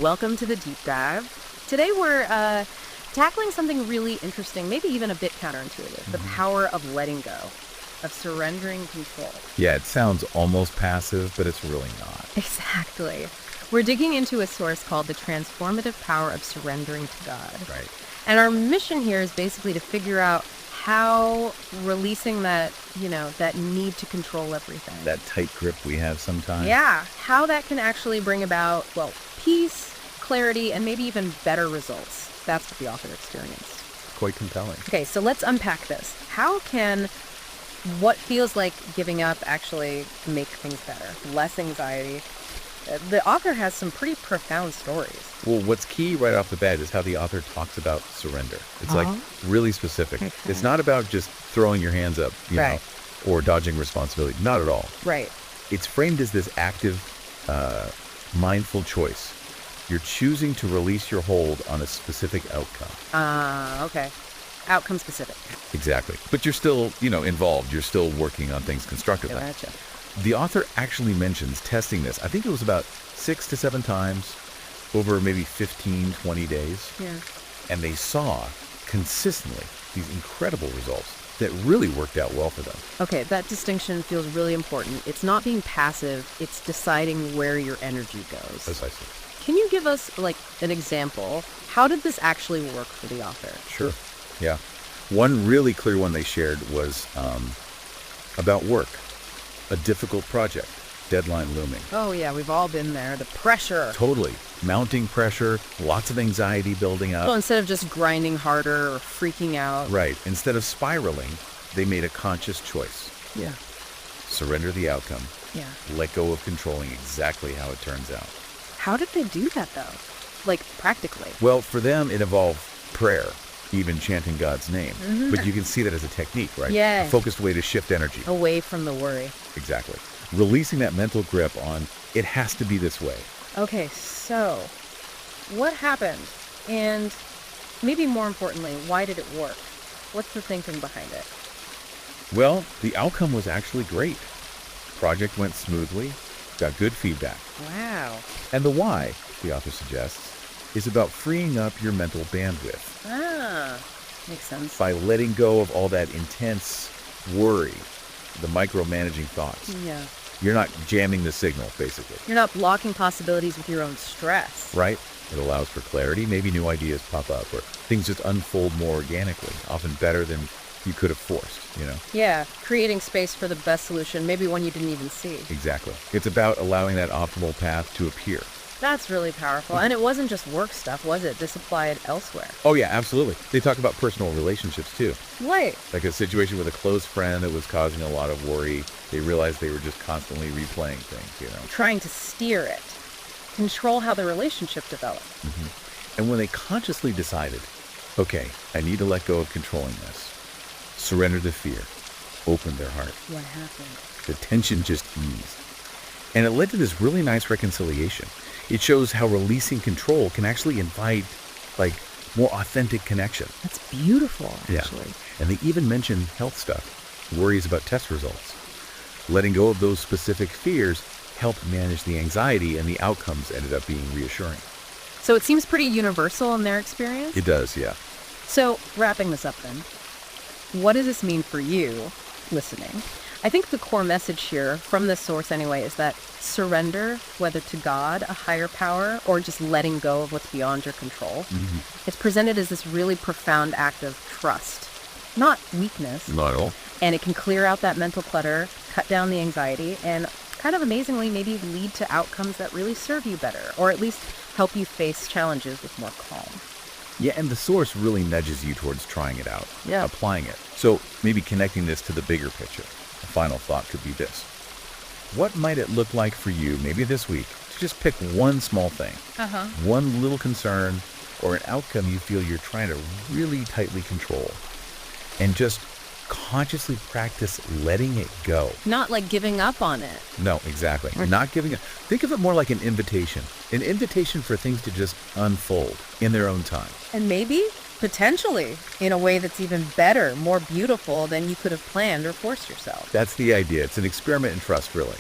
welcome to the deep dive. Today we're tackling something really interesting, maybe even a bit counterintuitive, the power of letting go, of surrendering control. Yeah, it sounds almost passive, but it's really not. Exactly. We're digging into a source called the transformative power of surrendering to God. Right. And our mission here is basically to figure out how releasing that, that need to control everything. That tight grip we have sometimes. Yeah, how that can actually bring about, peace, clarity, and maybe even better results. That's what the author experienced. Quite compelling. Okay, so let's unpack this. How can what feels like giving up actually make things better? Less anxiety. The author has some pretty profound stories. Well, what's key right off the bat is how the author talks about surrender. It's like really specific. Okay. It's not about just throwing your hands up, you know, or dodging responsibility. Not at all. Right. It's framed as this active, mindful choice. You're choosing to release your hold on a specific outcome. Okay. Outcome specific. Exactly. But you're still, involved. You're still working on things constructively. Gotcha. The author actually mentions testing this. I think it was about 6 to 7 times over maybe 15, 20 days. Yeah. And they saw consistently these incredible results that really worked out well for them. Okay, that distinction feels really important. It's not being passive, it's deciding where your energy goes. Precisely. Can you give us, an example? How did this actually work for the author? Sure. Yeah. One really clear one they shared was about work. A difficult project, deadline looming. Oh, yeah, we've all been there. The pressure. Totally. Mounting pressure, lots of anxiety building up. Well, instead of just grinding harder or freaking out. Right. Instead of spiraling, they made a conscious choice. Yeah. Surrender the outcome. Yeah. Let go of controlling exactly how it turns out. How did they do that, though? Practically. Well, for them, it involved prayer, even chanting God's name. Mm-hmm. But you can see that as a technique, right? Yeah. A focused way to shift energy. Away from the worry. Exactly. Releasing that mental grip on, it has to be this way. Okay, so what happened? And maybe more importantly, why did it work? What's the thinking behind it? Well, the outcome was actually great. Project went smoothly, got good feedback. Wow. And the why, the author suggests, is about freeing up your mental bandwidth. Ah, makes sense. By letting go of all that intense worry, the micromanaging thoughts. Yeah. You're not jamming the signal, basically. You're not blocking possibilities with your own stress. Right? It allows for clarity. Maybe new ideas pop up or things just unfold more organically, often better than you could have forced, Yeah, creating space for the best solution, maybe one you didn't even see. Exactly. It's about allowing that optimal path to appear. That's really powerful. And it wasn't just work stuff, was it? This applied elsewhere. Oh, yeah, absolutely. They talk about personal relationships, too. Right. Like a situation with a close friend that was causing a lot of worry. They realized they were just constantly replaying things, Trying to steer it. Control how the relationship developed. Mm-hmm. And when they consciously decided, okay, I need to let go of controlling this, surrender the fear, open their heart. What happened? The tension just eased. And it led to this really nice reconciliation. It shows how releasing control can actually invite, more authentic connection. That's beautiful, actually. Yeah. And they even mention health stuff, worries about test results. Letting go of those specific fears helped manage the anxiety, and the outcomes ended up being reassuring. So it seems pretty universal in their experience? It does, yeah. So, wrapping this up then, what does this mean for you, listening? I think the core message here, from this source anyway, is that surrender, whether to God, a higher power, or just letting go of what's beyond your control, it's presented as this really profound act of trust, not weakness. Not at all. And it can clear out that mental clutter, cut down the anxiety, and kind of amazingly maybe lead to outcomes that really serve you better, or at least help you face challenges with more calm. Yeah, and the source really nudges you towards trying it out, applying it. So maybe connecting this to the bigger picture. A final thought could be this. What might it look like for you, maybe this week, to just pick one small thing, one little concern, or an outcome you feel you're trying to really tightly control, and just consciously practice letting it go. Not like giving up on it. No, exactly. Not giving up. Think of it more like an invitation for things to just unfold in their own time. And maybe, potentially, in a way that's even better, more beautiful than you could have planned or forced yourself. That's the idea. It's an experiment in trust, really.